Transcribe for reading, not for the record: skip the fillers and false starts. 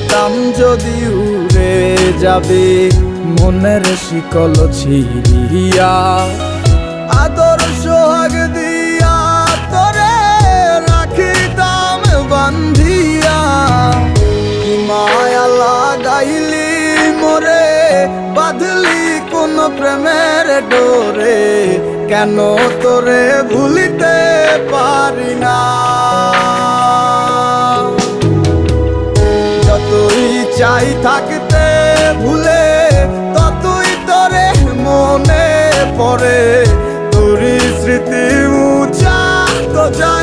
জানতাম যদি উড়ে যাবে মনের শিকল ছিড়িয়া, আদর সোহাগ দিয়া তোরে রাখিতাম বান্ধিয়া। কি মায়া লাগাইলি মোরে, বাঁধলি কোন প্রেমের ডোরে, কেন তোরে ভুলিতে পারি না। যতই চাই থাকতে ভুলে, ততই তোরে মনে পড়ে, তোরই স্মৃতি মুছা তো যায়